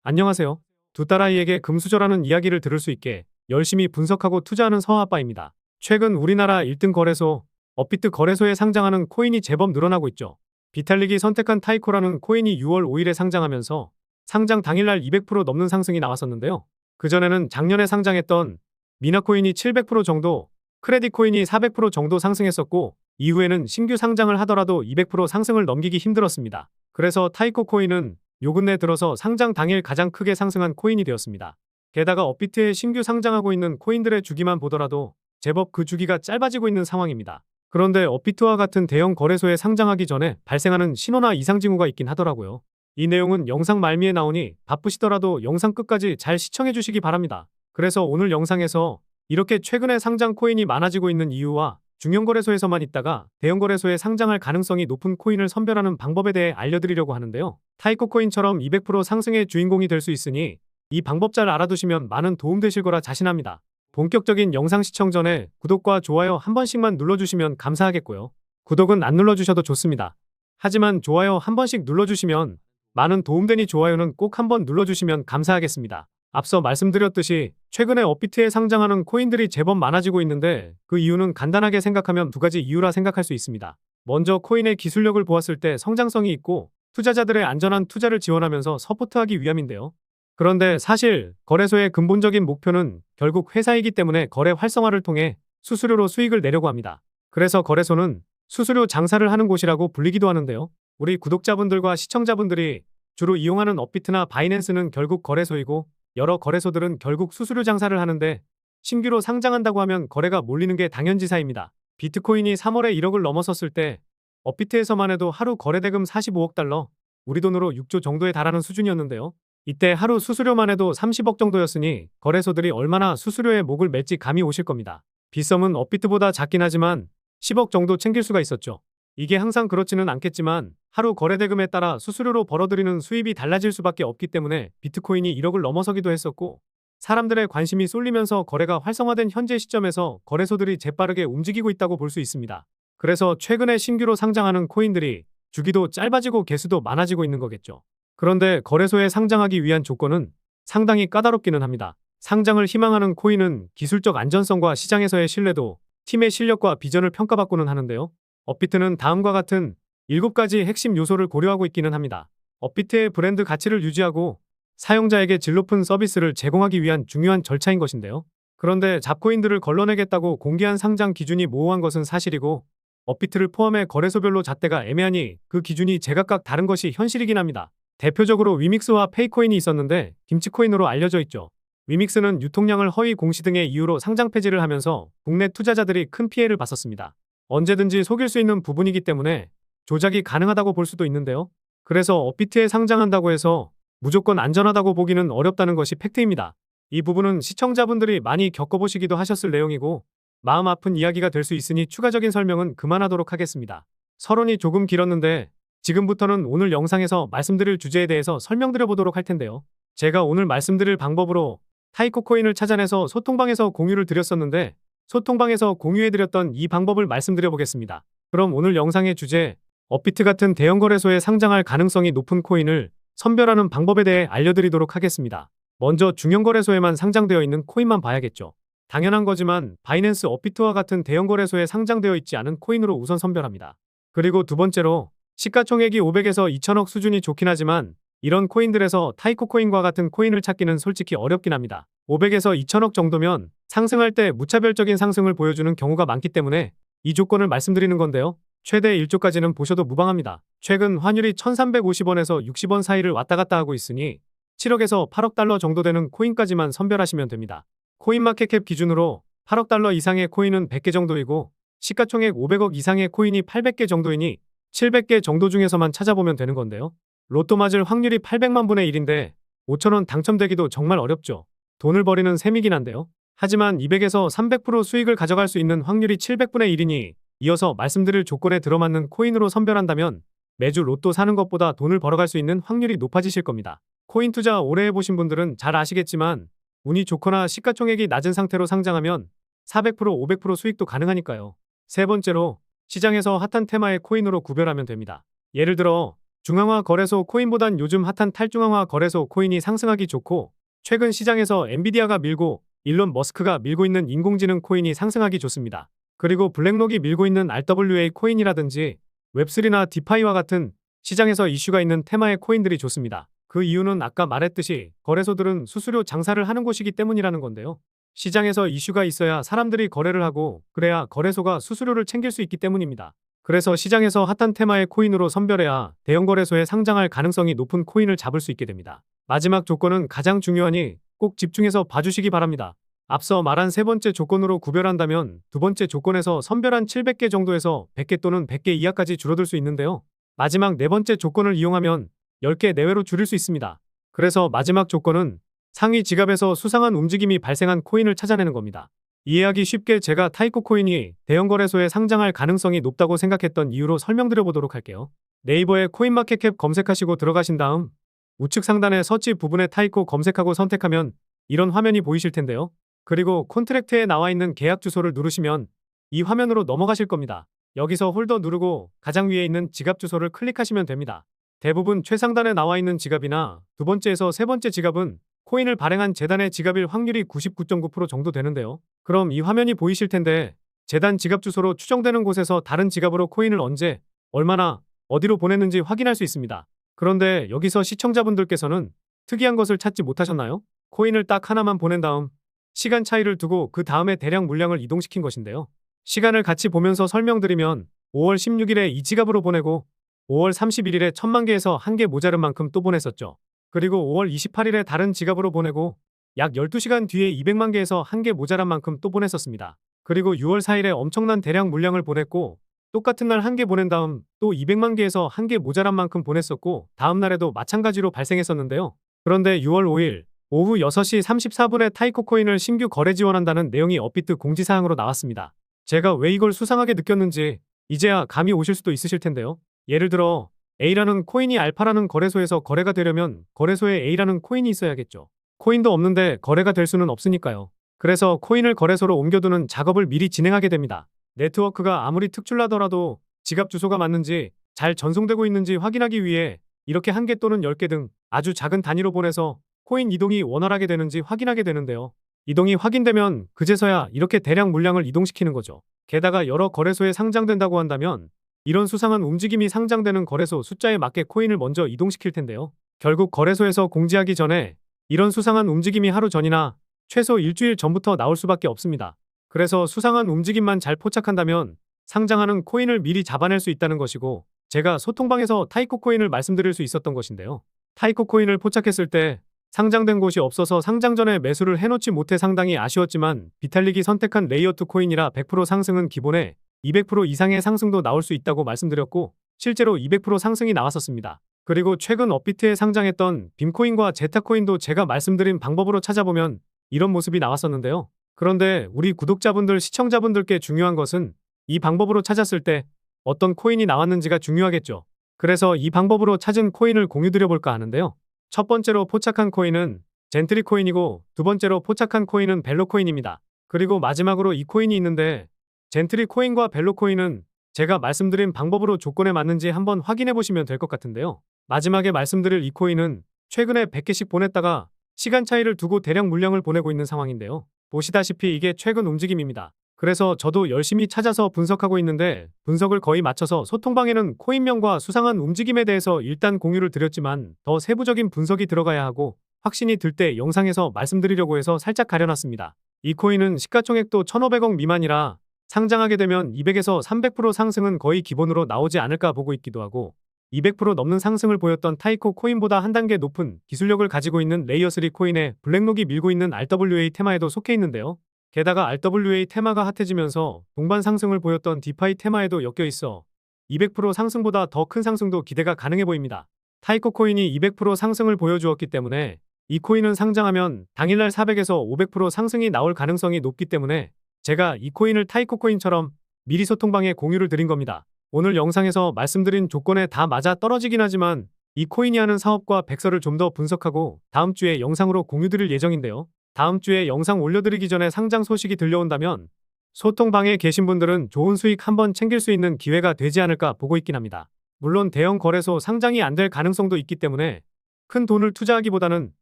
안녕하세요. 두 딸아이에게 금수저라는 이야기를 들을 수 있게 열심히 분석하고 투자하는 서아빠입니다. 최근 우리나라 1등 거래소, 업비트 거래소에 상장하는 코인이 제법 늘어나고 있죠. 비탈릭이 선택한 타이코라는 코인이 6월 5일에 상장하면서 상장 당일날 200% 넘는 상승이 나왔었는데요. 그전에는 작년에 상장했던 미나코인이 700% 정도, 크레딧코인이 400% 정도 상승했었고, 이후에는 신규 상장을 하더라도 200% 상승을 넘기기 힘들었습니다. 그래서 타이코 코인은 요 근래 들어서 상장 당일 가장 크게 상승한 코인이 되었습니다. 게다가 업비트에 신규 상장하고 있는 코인들의 주기만 보더라도 제법 그 주기가 짧아지고 있는 상황입니다. 그런데 업비트와 같은 대형 거래소에 상장하기 전에 발생하는 신호나 이상 징후가 있긴 하더라고요. 이 내용은 영상 말미에 나오니 바쁘시더라도 영상 끝까지 잘 시청해 주시기 바랍니다. 그래서 오늘 영상에서 이렇게 최근에 상장 코인이 많아지고 있는 이유와 중형 거래소에서만 있다가 대형 거래소에 상장할 가능성이 높은 코인을 선별하는 방법에 대해 알려드리려고 하는데요. 타이코 코인처럼 200% 상승의 주인공이 될 수 있으니 이 방법 잘 알아두시면 많은 도움 되실 거라 자신합니다. 본격적인 영상 시청 전에 구독과 좋아요 한 번씩만 눌러주시면 감사하겠고요. 구독은 안 눌러주셔도 좋습니다. 하지만 좋아요 한 번씩 눌러주시면 많은 도움되니 좋아요는 꼭 한번 눌러주시면 감사하겠습니다. 앞서 말씀드렸듯이 최근에 업비트에 상장하는 코인들이 제법 많아지고 있는데 그 이유는 간단하게 생각하면 두 가지 이유라 생각할 수 있습니다. 먼저 코인의 기술력을 보았을 때 성장성이 있고 투자자들의 안전한 투자를 지원하면서 서포트하기 위함인데요. 그런데 사실 거래소의 근본적인 목표는 결국 회사이기 때문에 거래 활성화를 통해 수수료로 수익을 내려고 합니다. 그래서 거래소는 수수료 장사를 하는 곳이라고 불리기도 하는데요. 우리 구독자분들과 시청자분들이 주로 이용하는 업비트나 바이낸스는 결국 거래소이고 여러 거래소들은 결국 수수료 장사를 하는데 신규로 상장한다고 하면 거래가 몰리는 게 당연지사입니다. 비트코인이 3월에 1억을 넘어섰을 때 업비트에서만 해도 하루 거래대금 45억 달러, 우리 돈으로 6조 정도에 달하는 수준이었는데요. 이때 하루 수수료만 해도 30억 정도였으니 거래소들이 얼마나 수수료에 목을 맬지 감이 오실 겁니다. 빗썸은 업비트보다 작긴 하지만 10억 정도 챙길 수가 있었죠. 이게 항상 그렇지는 않겠지만 하루 거래대금에 따라 수수료로 벌어들이는 수입이 달라질 수밖에 없기 때문에 비트코인이 1억을 넘어서기도 했었고 사람들의 관심이 쏠리면서 거래가 활성화된 현재 시점에서 거래소들이 재빠르게 움직이고 있다고 볼 수 있습니다. 그래서 최근에 신규로 상장하는 코인들이 주기도 짧아지고 개수도 많아지고 있는 거겠죠. 그런데 거래소에 상장하기 위한 조건은 상당히 까다롭기는 합니다. 상장을 희망하는 코인은 기술적 안전성과 시장에서의 신뢰도, 팀의 실력과 비전을 평가받고는 하는데요. 업비트는 다음과 같은 7가지 핵심 요소를 고려하고 있기는 합니다. 업비트의 브랜드 가치를 유지하고 사용자에게 질 높은 서비스를 제공하기 위한 중요한 절차인 것인데요. 그런데 잡코인들을 걸러내겠다고 공개한 상장 기준이 모호한 것은 사실이고 업비트를 포함해 거래소별로 잣대가 애매하니 그 기준이 제각각 다른 것이 현실이긴 합니다. 대표적으로 위믹스와 페이코인이 있었는데 김치코인으로 알려져 있죠. 위믹스는 유통량을 허위 공시 등의 이유로 상장 폐지를 하면서 국내 투자자들이 큰 피해를 봤었습니다. 언제든지 속일 수 있는 부분이기 때문에 조작이 가능하다고 볼 수도 있는데요. 그래서 업비트에 상장한다고 해서 무조건 안전하다고 보기는 어렵다는 것이 팩트입니다. 이 부분은 시청자분들이 많이 겪어보시기도 하셨을 내용이고 마음 아픈 이야기가 될 수 있으니 추가적인 설명은 그만하도록 하겠습니다. 서론이 조금 길었는데 지금부터는 오늘 영상에서 말씀드릴 주제에 대해서 설명드려 보도록 할 텐데요. 제가 오늘 말씀드릴 방법으로 타이코 코인을 찾아내서 소통방에서 공유를 드렸었는데 소통방에서 공유해드렸던 이 방법을 말씀드려 보겠습니다. 그럼 오늘 영상의 주제, 업비트 같은 대형 거래소에 상장할 가능성이 높은 코인을 선별하는 방법에 대해 알려드리도록 하겠습니다. 먼저 중형 거래소에만 상장되어 있는 코인만 봐야겠죠. 당연한 거지만 바이낸스, 업비트와 같은 대형 거래소에 상장되어 있지 않은 코인으로 우선 선별합니다. 그리고 두 번째로 시가총액이 500에서 2천억 수준이 좋긴 하지만 이런 코인들에서 타이코 코인과 같은 코인을 찾기는 솔직히 어렵긴 합니다. 500에서 2천억 정도면 상승할 때 무차별적인 상승을 보여주는 경우가 많기 때문에 이 조건을 말씀드리는 건데요. 최대 1조까지는 보셔도 무방합니다. 최근 환율이 1350원에서 60원 사이를 왔다 갔다 하고 있으니 7억에서 8억 달러 정도 되는 코인까지만 선별하시면 됩니다. 코인마켓캡 기준으로 8억 달러 이상의 코인은 100개 정도이고 시가총액 500억 이상의 코인이 800개 정도이니 700개 정도 중에서만 찾아보면 되는 건데요. 로또 맞을 확률이 800만 분의 1인데 5천원 당첨되기도 정말 어렵죠. 돈을 버리는 셈이긴 한데요. 하지만 200에서 300% 수익을 가져갈 수 있는 확률이 700분의 1이니 이어서 말씀드릴 조건에 들어맞는 코인으로 선별한다면 매주 로또 사는 것보다 돈을 벌어갈 수 있는 확률이 높아지실 겁니다. 코인 투자 오래 해보신 분들은 잘 아시겠지만 운이 좋거나 시가총액이 낮은 상태로 상장하면 400%, 500% 수익도 가능하니까요. 세 번째로 시장에서 핫한 테마의 코인으로 구별하면 됩니다. 예를 들어 중앙화 거래소 코인보단 요즘 핫한 탈중앙화 거래소 코인이 상승하기 좋고, 최근 시장에서 엔비디아가 밀고 일론 머스크가 밀고 있는 인공지능 코인이 상승하기 좋습니다. 그리고 블랙록이 밀고 있는 RWA 코인이라든지 웹3나 디파이와 같은 시장에서 이슈가 있는 테마의 코인들이 좋습니다. 그 이유는 아까 말했듯이 거래소들은 수수료 장사를 하는 곳이기 때문이라는 건데요. 시장에서 이슈가 있어야 사람들이 거래를 하고, 그래야 거래소가 수수료를 챙길 수 있기 때문입니다. 그래서 시장에서 핫한 테마의 코인으로 선별해야 대형 거래소에 상장할 가능성이 높은 코인을 잡을 수 있게 됩니다. 마지막 조건은 가장 중요하니 꼭 집중해서 봐주시기 바랍니다. 앞서 말한 세 번째 조건으로 구별한다면 두 번째 조건에서 선별한 700개 정도에서 100개 또는 100개 이하까지 줄어들 수 있는데요. 마지막 네 번째 조건을 이용하면 10개 내외로 줄일 수 있습니다. 그래서 마지막 조건은 상위 지갑에서 수상한 움직임이 발생한 코인을 찾아내는 겁니다. 이해하기 쉽게 제가 타이코 코인이 대형 거래소에 상장할 가능성이 높다고 생각했던 이유로 설명드려 보도록 할게요. 네이버에 코인마켓캡 검색하시고 들어가신 다음 우측 상단의 서치 부분에 타이코 검색하고 선택하면 이런 화면이 보이실 텐데요. 그리고 콘트랙트에 나와 있는 계약 주소를 누르시면 이 화면으로 넘어가실 겁니다. 여기서 홀더 누르고 가장 위에 있는 지갑 주소를 클릭하시면 됩니다. 대부분 최상단에 나와 있는 지갑이나 두 번째에서 세 번째 지갑은 코인을 발행한 재단의 지갑일 확률이 99.9% 정도 되는데요. 그럼 이 화면이 보이실 텐데 재단 지갑 주소로 추정되는 곳에서 다른 지갑으로 코인을 언제, 얼마나, 어디로 보냈는지 확인할 수 있습니다. 그런데 여기서 시청자분들께서는 특이한 것을 찾지 못하셨나요? 코인을 딱 하나만 보낸 다음 시간 차이를 두고 그 다음에 대량 물량을 이동시킨 것인데요. 시간을 같이 보면서 설명드리면 5월 16일에 이 지갑으로 보내고 5월 31일에 1000만 개에서 1개 모자른 만큼 또 보냈었죠. 그리고 5월 28일에 다른 지갑으로 보내고 약 12시간 뒤에 200만 개에서 1개 모자란 만큼 또 보냈었습니다. 그리고 6월 4일에 엄청난 대량 물량을 보냈고 똑같은 날 1개 보낸 다음 또 200만 개에서 1개 모자란 만큼 보냈었고 다음 날에도 마찬가지로 발생했었는데요. 그런데 6월 5일 오후 6시 34분에 타이코 코인을 신규 거래 지원한다는 내용이 업비트 공지사항으로 나왔습니다. 제가 왜 이걸 수상하게 느꼈는지 이제야 감이 오실 수도 있으실 텐데요. 예를 들어 A라는 코인이 알파라는 거래소에서 거래가 되려면 거래소에 A라는 코인이 있어야겠죠. 코인도 없는데 거래가 될 수는 없으니까요. 그래서 코인을 거래소로 옮겨두는 작업을 미리 진행하게 됩니다. 네트워크가 아무리 특출나더라도 지갑 주소가 맞는지 잘 전송되고 있는지 확인하기 위해 이렇게 1개 또는 10개 등 아주 작은 단위로 보내서 코인 이동이 원활하게 되는지 확인하게 되는데요. 이동이 확인되면 그제서야 이렇게 대량 물량을 이동시키는 거죠. 게다가 여러 거래소에 상장된다고 한다면 이런 수상한 움직임이 상장되는 거래소 숫자에 맞게 코인을 먼저 이동시킬 텐데요. 결국 거래소에서 공지하기 전에 이런 수상한 움직임이 하루 전이나 최소 일주일 전부터 나올 수밖에 없습니다. 그래서 수상한 움직임만 잘 포착한다면 상장하는 코인을 미리 잡아낼 수 있다는 것이고 제가 소통방에서 타이코 코인을 말씀드릴 수 있었던 것인데요. 타이코 코인을 포착했을 때 상장된 곳이 없어서 상장 전에 매수를 해놓지 못해 상당히 아쉬웠지만 비탈릭이 선택한 레이어2 코인이라 100% 상승은 기본에 200% 이상의 상승도 나올 수 있다고 말씀드렸고 실제로 200% 상승이 나왔었습니다. 그리고 최근 업비트에 상장했던 빔코인과 제타코인도 제가 말씀드린 방법으로 찾아보면 이런 모습이 나왔었는데요. 그런데 우리 구독자분들, 시청자분들께 중요한 것은 이 방법으로 찾았을 때 어떤 코인이 나왔는지가 중요하겠죠. 그래서 이 방법으로 찾은 코인을 공유드려볼까 하는데요. 첫 번째로 포착한 코인은 젠트리 코인이고 두 번째로 포착한 코인은 벨로 코인입니다. 그리고 마지막으로 이 코인이 있는데 젠트리 코인과 벨로 코인은 제가 말씀드린 방법으로 조건에 맞는지 한번 확인해 보시면 될 것 같은데요. 마지막에 말씀드릴 이 코인은 최근에 100개씩 보냈다가 시간 차이를 두고 대량 물량을 보내고 있는 상황인데요. 보시다시피 이게 최근 움직임입니다. 그래서 저도 열심히 찾아서 분석하고 있는데 분석을 거의 마쳐서 소통방에는 코인명과 수상한 움직임에 대해서 일단 공유를 드렸지만 더 세부적인 분석이 들어가야 하고 확신이 들 때 영상에서 말씀드리려고 해서 살짝 가려놨습니다. 이 코인은 시가총액도 1,500억 미만이라 상장하게 되면 200에서 300% 상승은 거의 기본으로 나오지 않을까 보고 있기도 하고 200% 넘는 상승을 보였던 타이코 코인보다 한 단계 높은 기술력을 가지고 있는 레이어3 코인에 블랙록이 밀고 있는 RWA 테마에도 속해 있는데요. 게다가 RWA 테마가 핫해지면서 동반 상승을 보였던 디파이 테마에도 엮여 있어 200% 상승보다 더 큰 상승도 기대가 가능해 보입니다. 타이코 코인이 200% 상승을 보여주었기 때문에 이 코인은 상장하면 당일날 400에서 500% 상승이 나올 가능성이 높기 때문에 제가 이 코인을 타이코 코인처럼 미리 소통방에 공유를 드린 겁니다. 오늘 영상에서 말씀드린 조건에 다 맞아 떨어지긴 하지만 이 코인이 하는 사업과 백서를 좀 더 분석하고 다음 주에 영상으로 공유드릴 예정인데요. 다음 주에 영상 올려드리기 전에 상장 소식이 들려온다면 소통방에 계신 분들은 좋은 수익 한번 챙길 수 있는 기회가 되지 않을까 보고 있긴 합니다. 물론 대형 거래소 상장이 안 될 가능성도 있기 때문에 큰 돈을 투자하기보다는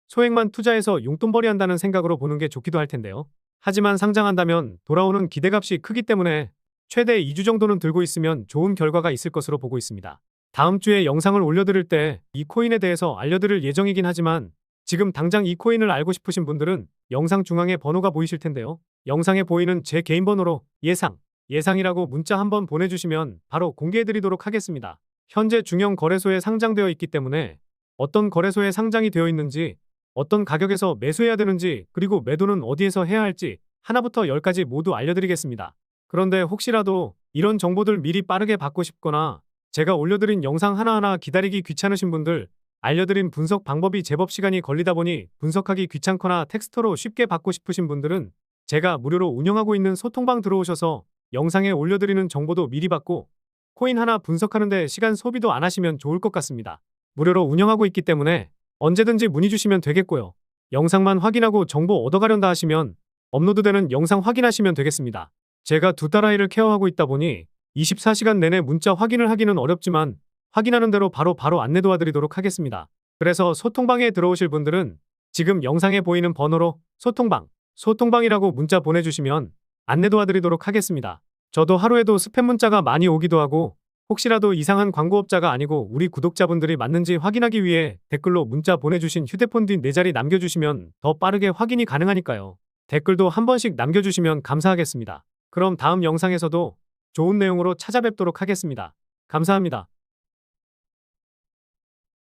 소액만 투자해서 용돈벌이 한다는 생각으로 보는 게 좋기도 할 텐데요. 하지만 상장한다면 돌아오는 기대값이 크기 때문에 최대 2주 정도는 들고 있으면 좋은 결과가 있을 것으로 보고 있습니다. 다음 주에 영상을 올려드릴 때 이 코인에 대해서 알려드릴 예정이긴 하지만 지금 당장 이 코인을 알고 싶으신 분들은 영상 중앙에 번호가 보이실 텐데요. 영상에 보이는 제 개인 번호로 예상이라고 문자 한번 보내주시면 바로 공개해드리도록 하겠습니다. 현재 중형 거래소에 상장되어 있기 때문에 어떤 거래소에 상장이 되어 있는지, 어떤 가격에서 매수해야 되는지, 그리고 매도는 어디에서 해야 할지 하나부터 열까지 모두 알려드리겠습니다. 그런데 혹시라도 이런 정보들 미리 빠르게 받고 싶거나 제가 올려드린 영상 하나하나 기다리기 귀찮으신 분들, 알려드린 분석 방법이 제법 시간이 걸리다 보니 분석하기 귀찮거나 텍스트로 쉽게 받고 싶으신 분들은 제가 무료로 운영하고 있는 소통방 들어오셔서 영상에 올려드리는 정보도 미리 받고 코인 하나 분석하는데 시간 소비도 안 하시면 좋을 것 같습니다. 무료로 운영하고 있기 때문에 언제든지 문의 주시면 되겠고요. 영상만 확인하고 정보 얻어가련다 하시면 업로드되는 영상 확인하시면 되겠습니다. 제가 두 딸아이를 케어하고 있다 보니 24시간 내내 문자 확인을 하기는 어렵지만 확인하는 대로 바로 안내 도와드리도록 하겠습니다. 그래서 소통방에 들어오실 분들은 지금 영상에 보이는 번호로 소통방이라고 문자 보내주시면 안내 도와드리도록 하겠습니다. 저도 하루에도 스팸 문자가 많이 오기도 하고 혹시라도 이상한 광고업자가 아니고 우리 구독자분들이 맞는지 확인하기 위해 댓글로 문자 보내주신 휴대폰 뒷 4자리 남겨주시면 더 빠르게 확인이 가능하니까요. 댓글도 한 번씩 남겨주시면 감사하겠습니다. 그럼 다음 영상에서도 좋은 내용으로 찾아뵙도록 하겠습니다. 감사합니다.